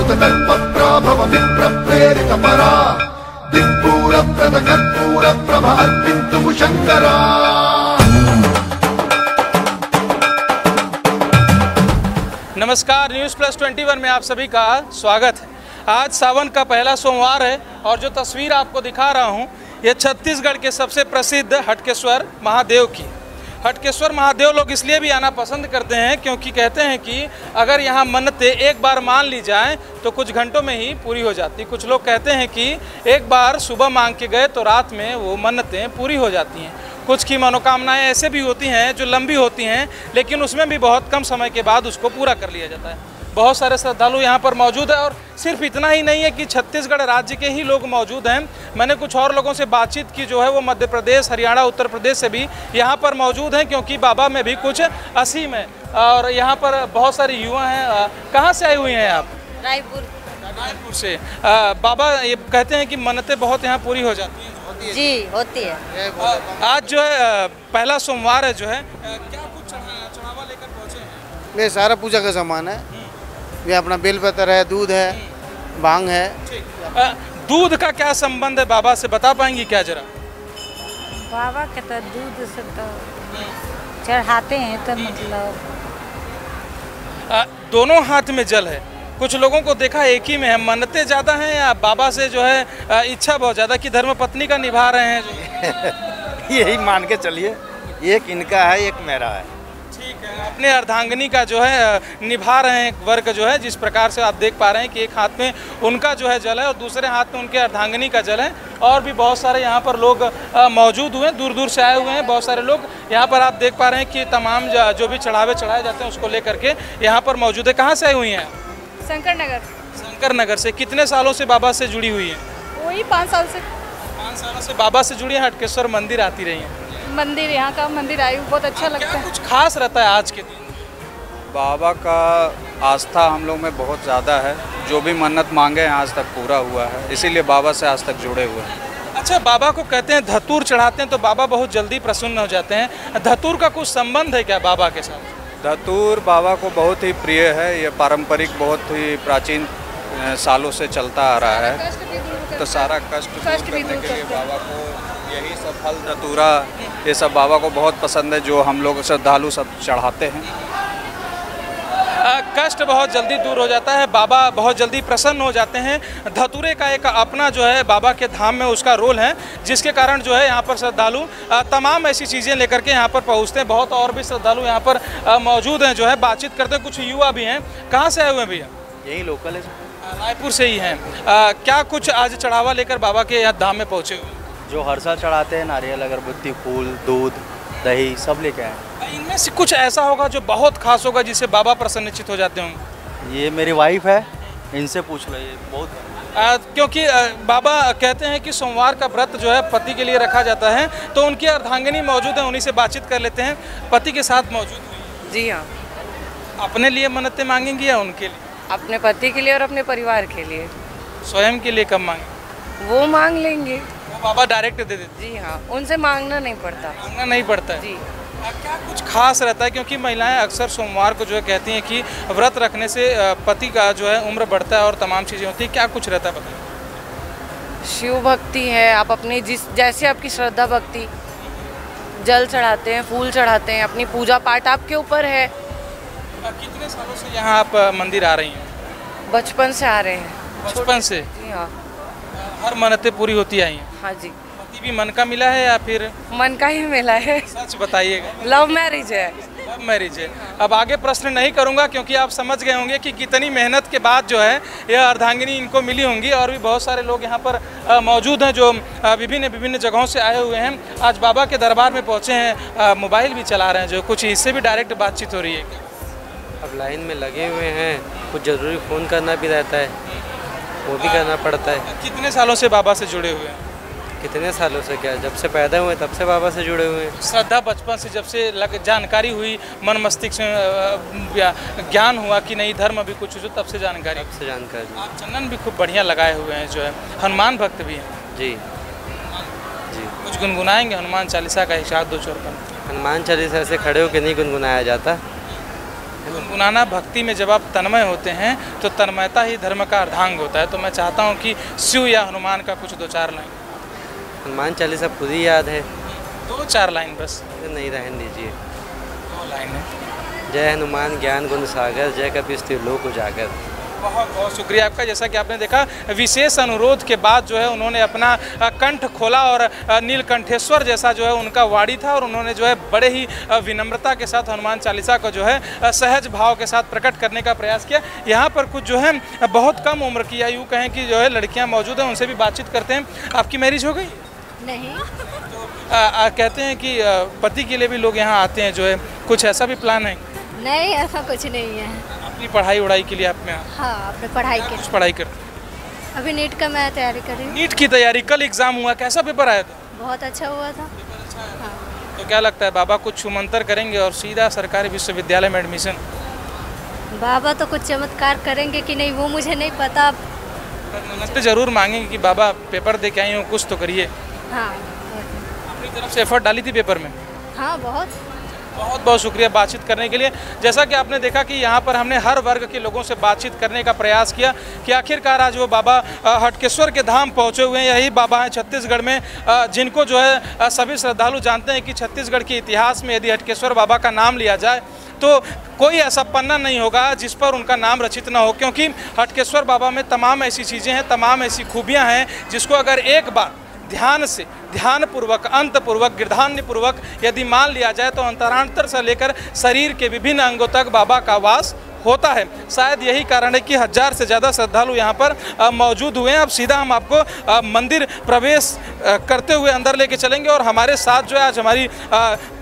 श्रुतकल्पप्राभव विप्रप्रेरितपरा दिक्पूरप्रदकर्पूरप्रभ अर्पिन्तु शङ्करा। नमस्कार, news plus 21 में आप सभी का स्वागत है। आज सावन का पहला सोमवार है और जो तस्वीर आपको दिखा रहा हूँ ये छत्तीसगढ़ के सबसे प्रसिद्ध हटकेश्वर महादेव की। हटकेश्वर महादेव लोग इसलिए भी आना पसंद करते हैं क्योंकि कहते हैं कि अगर यहाँ मन्नतें एक बार मान ली जाएं तो कुछ घंटों में ही पूरी हो जाती। कुछ लोग कहते हैं कि एक बार सुबह मांग के गए तो रात में वो मन्नतें पूरी हो जाती हैं। कुछ की मनोकामनाएं ऐसे भी होती हैं जो लंबी होती हैं लेकिन उसमें भी बहुत कम समय के बाद उसको पूरा कर लिया जाता है। बहुत सारे श्रद्धालु यहाँ पर मौजूद है और सिर्फ इतना ही नहीं है कि छत्तीसगढ़ राज्य के ही लोग मौजूद हैं। मैंने कुछ और लोगों से बातचीत की जो है वो मध्य प्रदेश, हरियाणा, उत्तर प्रदेश से भी यहाँ पर मौजूद हैं क्योंकि बाबा में भी कुछ असीम है और यहाँ पर बहुत सारे युवा हैं। कहाँ से आए हुए हैं आप? रायपुर से। बाबा ये कहते हैं कि मन्नतें बहुत यहाँ पूरी हो जाती हैं। जी होती है। आज जो है पहला सोमवार है जो है क्या कुछ चढ़ावा लेकर पहुँचे हैं? ये सारा पूजा का सामान है। ये अपना बेलपत्र है, दूध है, भांग है। दूध का क्या संबंध है बाबा से, बता पाएंगी क्या जरा? बाबा के तो दूध से तो चढ़ाते हैं तो मतलब दोनों हाथ में जल है। कुछ लोगों को देखा एक ही में है। मन्नतें ज़्यादा हैं या बाबा से जो है इच्छा बहुत ज़्यादा कि धर्म पत्नी का निभा रहे हैं जो? यही मान के चलिए, एक इनका है एक मेरा है। ठीक है, अपने अर्धांगिनी का जो है निभा रहे हैं वर्ग जो है। जिस प्रकार से आप देख पा रहे हैं कि एक हाथ में उनका जो है जल है और दूसरे हाथ में उनके अर्धांगिनी का जल है। और भी बहुत सारे यहाँ पर लोग मौजूद हुए हैं, दूर दूर से आए हुए हैं बहुत सारे लोग। यहाँ पर आप देख पा रहे हैं कि तमाम जो भी चढ़ावे चढ़ाए जाते हैं उसको लेकर के यहाँ पर मौजूद है। कहाँ से आई हुई हैं? शंकर नगर से। कितने सालों से बाबा से जुड़ी हुई हैं? वही 5 साल से। 5 सालों से बाबा से जुड़ी हैं। हटकेश्वर मंदिर आती रही हैं? मंदिर, यहाँ का मंदिर आई बहुत अच्छा लगता है। कुछ खास रहता है आज के दिन? बाबा का आस्था हम लोग में बहुत ज़्यादा है। जो भी मन्नत मांगे हैं आज तक पूरा हुआ है, इसीलिए बाबा से आज तक जुड़े हुए हैं। अच्छा, बाबा को कहते हैं धतूर चढ़ाते हैं तो बाबा बहुत जल्दी प्रसन्न हो जाते हैं। धतूर का कुछ संबंध है क्या बाबा के साथ? धतूर बाबा को बहुत ही प्रिय है। ये पारंपरिक बहुत ही प्राचीन सालों से चलता आ रहा है। तो सारा कष्ट दूर करने के लिए बाबा को यही सब फल धतूरा ये सब बाबा को बहुत पसंद है, जो हम लोग श्रद्धालु सब चढ़ाते हैं। कष्ट बहुत जल्दी दूर हो जाता है, बाबा बहुत जल्दी प्रसन्न हो जाते हैं। धतूरे का एक अपना जो है बाबा के धाम में उसका रोल है, जिसके कारण जो है यहाँ पर श्रद्धालु तमाम ऐसी चीज़ें लेकर के यहाँ पर पहुँचते हैं। बहुत और भी श्रद्धालु यहाँ पर मौजूद हैं जो है, बातचीत करते हैं। कुछ युवा भी हैं। कहाँ से आए हुए हैं भैया? यही लोकल है, रायपुर से ही हैं। क्या कुछ आज चढ़ावा लेकर बाबा के यहाँ धाम में पहुँचे हुए? जो हर साल चढ़ाते हैं, नारियल, अगरबत्ती, फूल, दूध, दही सब लेके आए। इनमें से कुछ ऐसा होगा जो बहुत खास होगा जिससे बाबा प्रसन्नचित हो जाते होंगे? ये मेरी वाइफ है, इनसे पूछ लो। ये बहुत क्योंकि बाबा कहते हैं कि सोमवार का व्रत जो है पति के लिए रखा जाता है, तो उनकी अर्धांगिनी मौजूद है, उन्हीं से बातचीत कर लेते हैं। पति के साथ मौजूद हुई? जी हाँ। अपने लिए मन्नतें मांगेंगी या उनके लिए? अपने पति के लिए और अपने परिवार के लिए। स्वयं के लिए कब मांगे? वो मांग लेंगे। वो बाबा डायरेक्ट दे देते? जी हाँ, उनसे मांगना नहीं पड़ता। मांगना नहीं पड़ता है जी। क्या कुछ खास रहता है? क्योंकि महिलाएं अक्सर सोमवार को जो है कहती हैं कि व्रत रखने से पति का जो है उम्र बढ़ता है और तमाम चीज़ें होती हैं। क्या कुछ रहता है बताइए? शिव भक्ति है, आप अपनी जैसे आपकी श्रद्धा भक्ति, जल चढ़ाते हैं, फूल चढ़ाते हैं, अपनी पूजा पाठ आपके ऊपर है। कितने सालों से यहाँ आप मंदिर आ रही हैं? बचपन से आ रहे हैं। बचपन से? जी हाँ। हर मन्नतें पूरी होती आई हैं? हाँ जी। पति भी मन का मिला है या फिर? मन का ही मिला है। सच बताइएगा। लव मैरिज है। लव मैरिज है। अब आगे प्रश्न नहीं करूंगा क्योंकि आप समझ गए होंगे कि कितनी मेहनत के बाद जो है यह अर्धांगिनी इनको मिली होंगी। और भी बहुत सारे लोग यहाँ पर मौजूद हैं जो विभिन्न जगहों से आए हुए हैं। आज बाबा के दरबार में पहुँचे हैं, मोबाइल भी चला रहे हैं जो कुछ इससे भी डायरेक्ट बातचीत हो रही है। अब लाइन में लगे हुए हैं, कुछ ज़रूरी फ़ोन करना भी रहता है, वो भी करना पड़ता है। कितने सालों से बाबा से जुड़े हुए हैं? कितने सालों से क्या, जब से पैदा हुए तब से बाबा से जुड़े हुए हैं। श्रद्धा बचपन से जब से जानकारी हुई, मन मस्तिष्क में ज्ञान हुआ कि नहीं धर्म अभी कुछ जो, तब से जानकारी? तब से जानकारी। आप चंदन भी खूब बढ़िया लगाए हुए हैं जो है, हनुमान भक्त भी हैं? जी जी। कुछ गुनगुनाएंगे हनुमान चालीसा का एक आध दो चोर पर? हनुमान चालीसा से खड़े होकर नहीं गुनगुनाया जाता, गुनगुनाना भक्ति में जब आप तन्मय होते हैं तो तन्मयता ही धर्म का अर्धांग होता है। तो मैं चाहता हूँ कि शिव या हनुमान का कुछ 2-4 लाइन। हनुमान चालीसा खुद ही याद है। 2-4 लाइन बस। नहीं रहने दीजिए। 2 लाइन है। जय हनुमान ज्ञान गुण सागर, जय कपीस त्रिलोक उजागर। बहुत बहुत शुक्रिया आपका। जैसा कि आपने देखा, विशेष अनुरोध के बाद जो है उन्होंने अपना कंठ खोला और नीलकंठेश्वर जैसा जो है उनका वाणी था, और उन्होंने जो है बड़े ही विनम्रता के साथ हनुमान चालीसा को जो है सहज भाव के साथ प्रकट करने का प्रयास किया। यहाँ पर कुछ जो है बहुत कम उम्र की या यूँ कहें कि जो है लड़कियाँ मौजूद हैं, उनसे भी बातचीत करते हैं। आपकी मैरिज हो गई? नहीं। कहते हैं कि पति के लिए भी लोग यहाँ आते हैं, जो है कुछ ऐसा भी प्लान है? नहीं, ऐसा कुछ नहीं है। अपनी पढ़ाई उड़ाई के लिए आप में? हाँ, अपने पढ़ाई के लिए। पढ़ाई करते? अभी नीट का मैं तैयारी कर रही हूँ। नीट की तैयारी, कल एग्जाम हुआ, कैसा पेपर आया था? बहुत अच्छा हुआ था। हाँ। तो क्या लगता है बाबा कुछ छुमंतर करेंगे और सीधा सरकारी विश्वविद्यालय में एडमिशन? बाबा तो कुछ चमत्कार करेंगे कि नहीं वो मुझे नहीं पता। मन्नतें जरूर मांगेंगे कि बाबा पेपर दे के आई हूँ, कुछ तो करिए। हाँ, अपनी तरफ से एफर्ट डाली थी पेपर में? हाँ, बहुत बहुत शुक्रिया बातचीत करने के लिए। जैसा कि आपने देखा कि यहाँ पर हमने हर वर्ग के लोगों से बातचीत करने का प्रयास किया कि आखिरकार आज वो बाबा हटकेश्वर के धाम पहुँचे हुए हैं। यही बाबा हैं छत्तीसगढ़ में, जिनको जो है सभी श्रद्धालु जानते हैं कि छत्तीसगढ़ के इतिहास में यदि हटकेश्वर बाबा का नाम लिया जाए तो कोई ऐसा पन्ना नहीं होगा जिस पर उनका नाम रचित ना हो, क्योंकि हटकेश्वर बाबा में तमाम ऐसी चीज़ें हैं, तमाम ऐसी खूबियाँ हैं जिसको अगर एक बार ध्यान से, ध्यानपूर्वक, अंतपूर्वक, गिरधान्यपूर्वक यदि मान लिया जाए तो अंतरांतर से लेकर शरीर के विभिन्न अंगों तक बाबा का वास होता है। शायद यही कारण है कि 1000 से ज़्यादा श्रद्धालु यहाँ पर मौजूद हुए हैं। अब सीधा हम आपको मंदिर प्रवेश करते हुए अंदर लेके चलेंगे, और हमारे साथ जो है आज हमारी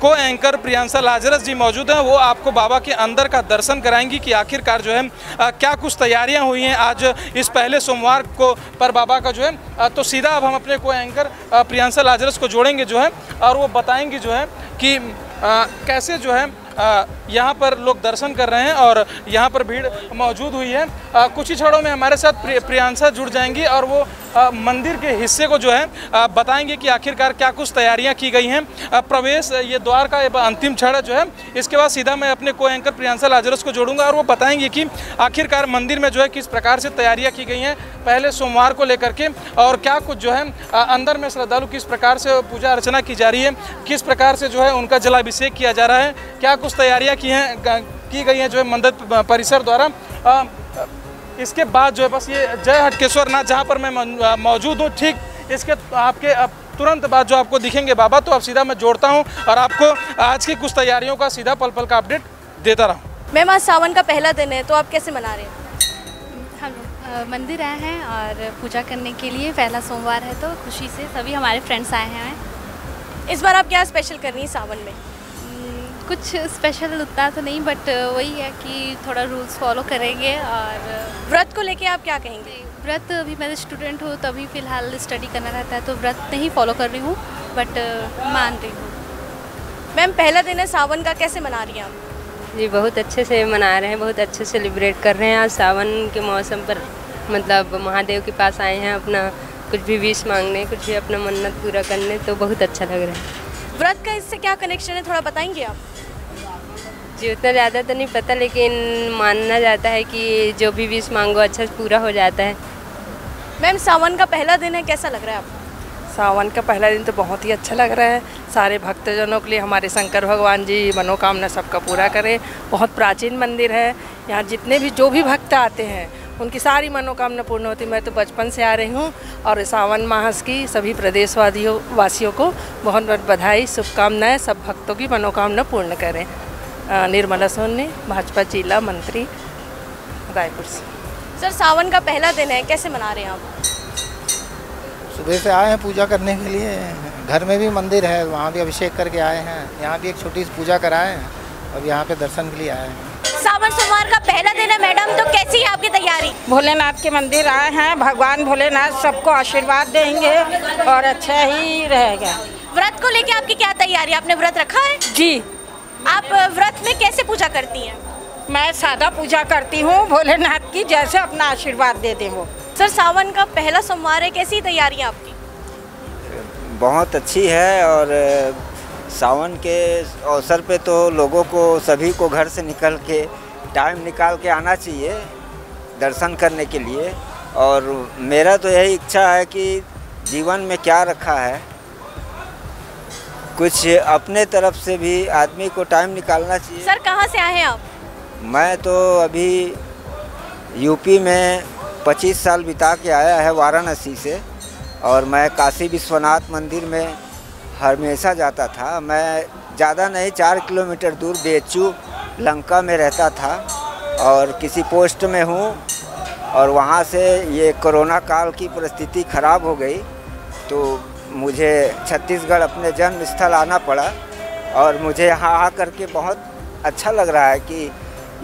को एंकर प्रियांशा लाजरस जी मौजूद हैं। वो आपको बाबा के अंदर का दर्शन कराएंगी कि आखिरकार जो है क्या कुछ तैयारियाँ हुई हैं आज इस पहले सोमवार को पर बाबा का जो है। तो सीधा अब हम अपने को एंकर प्रियांशा लाजरस को जोड़ेंगे जो है, और वो बताएंगी जो है कि कैसे जो है यहाँ पर लोग दर्शन कर रहे हैं और यहाँ पर भीड़ मौजूद हुई है। कुछ ही क्षणों में हमारे साथ प्रियांशा जुड़ जाएंगी और वो मंदिर के हिस्से को जो है बताएंगे कि आखिरकार क्या कुछ तैयारियां की गई हैं। प्रवेश ये द्वार का अंतिम क्षण जो है, इसके बाद सीधा मैं अपने को एंकर प्रियांशा लाजरस को जोड़ूंगा और वो बताएंगे कि आखिरकार मंदिर में जो है किस प्रकार से तैयारियाँ की गई हैं पहले सोमवार को लेकर के, और क्या कुछ जो है अंदर में श्रद्धालु किस प्रकार से पूजा अर्चना की जा रही है, किस प्रकार से जो है उनका जलाभिषेक किया जा रहा है, क्या कुछ तैयारियाँ की गई हैं जो है मंदिर परिसर द्वारा। इसके बाद जो है बस ये जय हटकेश्वर नाथ जहाँ पर मैं मौजूद हूँ, ठीक इसके आपके तुरंत बाद जो आपको दिखेंगे बाबा। तो अब सीधा मैं जोड़ता हूँ और आपको आज की कुछ तैयारियों का सीधा पल पल का अपडेट देता रहूँ। मैम, आज सावन का पहला दिन है तो आप कैसे मना रहे हैं? हम मंदिर आए हैं और पूजा करने के लिए, पहला सोमवार है तो खुशी से सभी हमारे फ्रेंड्स आए हैं। इस बार आप क्या स्पेशल कर रही हैं सावन में? कुछ स्पेशल उतना तो नहीं, बट वही है कि थोड़ा रूल्स फॉलो करेंगे। और व्रत को लेके आप क्या कहेंगे? व्रत अभी मैं स्टूडेंट हूँ तो अभी फ़िलहाल स्टडी करना रहता है तो व्रत नहीं फॉलो कर रही हूँ, बट मान रही हूँ। मैम, पहला दिन है सावन का, कैसे मना रही हैं आप? जी बहुत अच्छे से मना रहे हैं, बहुत अच्छे से सेलिब्रेट कर रहे हैं। आज सावन के मौसम पर मतलब महादेव के पास आए हैं अपना कुछ भी विश मांगने, कुछ भी अपना मन्नत पूरा करने, तो बहुत अच्छा लग रहा है। व्रत का इससे क्या कनेक्शन है, थोड़ा बताएंगे आप? जी उतना ज़्यादा तो नहीं पता, लेकिन मानना जाता है कि जो भी विश मांगो अच्छा पूरा हो जाता है। मैम, सावन का पहला दिन है, कैसा लग रहा है आपको? सावन का पहला दिन तो बहुत ही अच्छा लग रहा है। सारे भक्तजनों के लिए हमारे शंकर भगवान जी मनोकामना सबका पूरा करें। बहुत प्राचीन मंदिर है, यहाँ जितने भी जो भी भक्त आते हैं उनकी सारी मनोकामना पूर्ण होती है। मैं तो बचपन से आ रही हूँ और सावन मास की सभी वासियों को बहुत बहुत बधाई, शुभकामनाएं। सब भक्तों की मनोकामना पूर्ण करें। निर्मला सोनी, भाजपा जिला मंत्री, रायपुर से। सर, सावन का पहला दिन है, कैसे मना रहे हैं आप? सुबह से आए हैं पूजा करने के लिए। घर में भी मंदिर है, वहाँ भी अभिषेक करके आए हैं। यहाँ भी एक छोटी सी पूजा कराए हैं और यहाँ पे दर्शन के लिए आए हैं। सावन सोमवार का पहला दिन है मैडम, तो कैसी है आपकी तैयारी? भोलेनाथ के मंदिर आए हैं, भगवान भोलेनाथ सबको आशीर्वाद देंगे और अच्छा ही रहेगा। व्रत को लेके आपकी क्या तैयारी? आपने व्रत रखा है? जी। आप व्रत में कैसे पूजा करती हैं? मैं सादा पूजा करती हूँ भोलेनाथ की, जैसे अपना आशीर्वाद दे दें वो। सर, सावन का पहला सोमवार है, कैसी तैयारियाँ आपकी? बहुत अच्छी है, और सावन के अवसर पे तो लोगों को सभी को घर से निकल के टाइम निकाल के आना चाहिए दर्शन करने के लिए। और मेरा तो यही इच्छा है कि जीवन में क्या रखा है, कुछ अपने तरफ से भी आदमी को टाइम निकालना चाहिए। सर कहाँ से आए हैं आप? मैं तो अभी यूपी में 25 साल बिता के आया है वाराणसी से, और मैं काशी विश्वनाथ मंदिर में हमेशा जाता था। मैं ज़्यादा नहीं 4 किलोमीटर दूर बेचू लंका में रहता था और किसी पोस्ट में हूँ, और वहाँ से ये कोरोना काल की परिस्थिति ख़राब हो गई तो मुझे छत्तीसगढ़ अपने जन्म स्थल आना पड़ा। और मुझे यहाँ आकर के बहुत अच्छा लग रहा है कि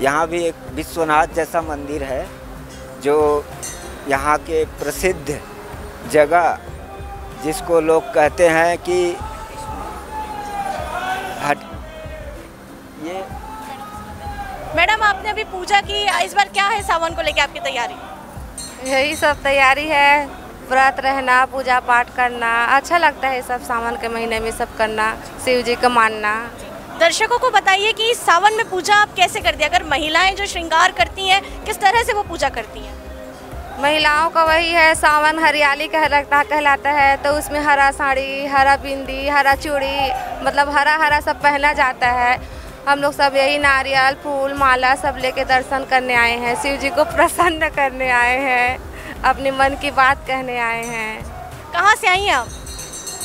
यहाँ भी एक विश्वनाथ जैसा मंदिर है, जो यहाँ के प्रसिद्ध जगह जिसको लोग कहते हैं कि ये। मैडम आपने अभी पूजा की, इस बार क्या है सावन को लेके आपकी तैयारी? यही सब तैयारी है, व्रत रहना, पूजा पाठ करना, अच्छा लगता है सब सावन के महीने में सब करना, शिव जी का मानना। दर्शकों को बताइए कि सावन में पूजा आप कैसे करती हैं? अगर महिलाएं जो श्रृंगार करती हैं किस तरह से वो पूजा करती हैं? महिलाओं का वही है, सावन हरियाली कहलाता है, तो उसमें हरा साड़ी, हरा बिंदी, हरा चूड़ी, मतलब हरा हरा सब पहना जाता है। हम लोग सब यही नारियल फूल माला सब लेके दर्शन करने आए हैं, शिव जी को प्रसन्न करने आए हैं, अपने मन की बात कहने आए हैं। कहाँ से आई हैं आप?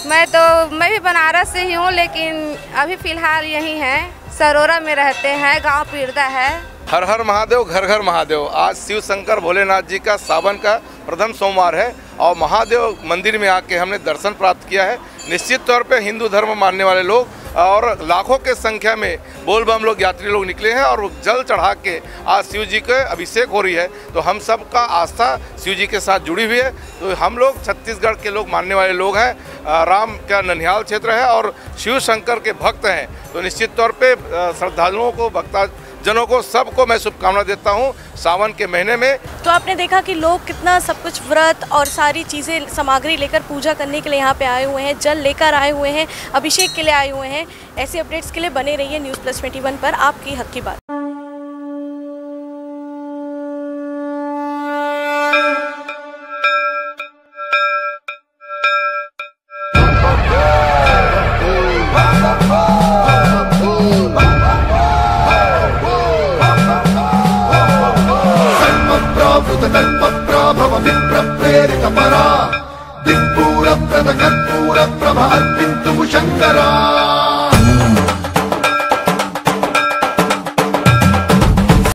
मैं भी बनारस से ही हूँ, लेकिन अभी फ़िलहाल यहीं हैं, सरोरा में रहते हैं, गांव पीरदा है। हर हर महादेव, घर घर महादेव। आज शिव शंकर भोलेनाथ जी का सावन का प्रथम सोमवार है और महादेव मंदिर में आके हमने दर्शन प्राप्त किया है। निश्चित तौर पे हिंदू धर्म मानने वाले लोग और लाखों के संख्या में बोल बम लोग यात्री लोग निकले हैं और जल चढ़ा के आज शिव जी के अभिषेक हो रही है। तो हम सब का आस्था शिव जी के साथ जुड़ी हुई है। तो हम लोग छत्तीसगढ़ के लोग मानने वाले लोग हैं, राम का ननिहाल क्षेत्र है और शिव शंकर के भक्त हैं। तो निश्चित तौर पे श्रद्धालुओं को, भक्तजनों को, सबको मैं शुभकामना देता हूं सावन के महीने में। तो आपने देखा कि लोग कितना सब कुछ व्रत और सारी चीज़ें सामग्री लेकर पूजा करने के लिए यहाँ पे आए हुए हैं, जल लेकर आए हुए हैं, अभिषेक के लिए आए हुए हैं। ऐसे अपडेट्स के लिए बने रहिए News+21 पर, आपकी हक की बात। दिक्पूर प्रद कर्पूर प्रभ अर्पिन्तु शंकरा।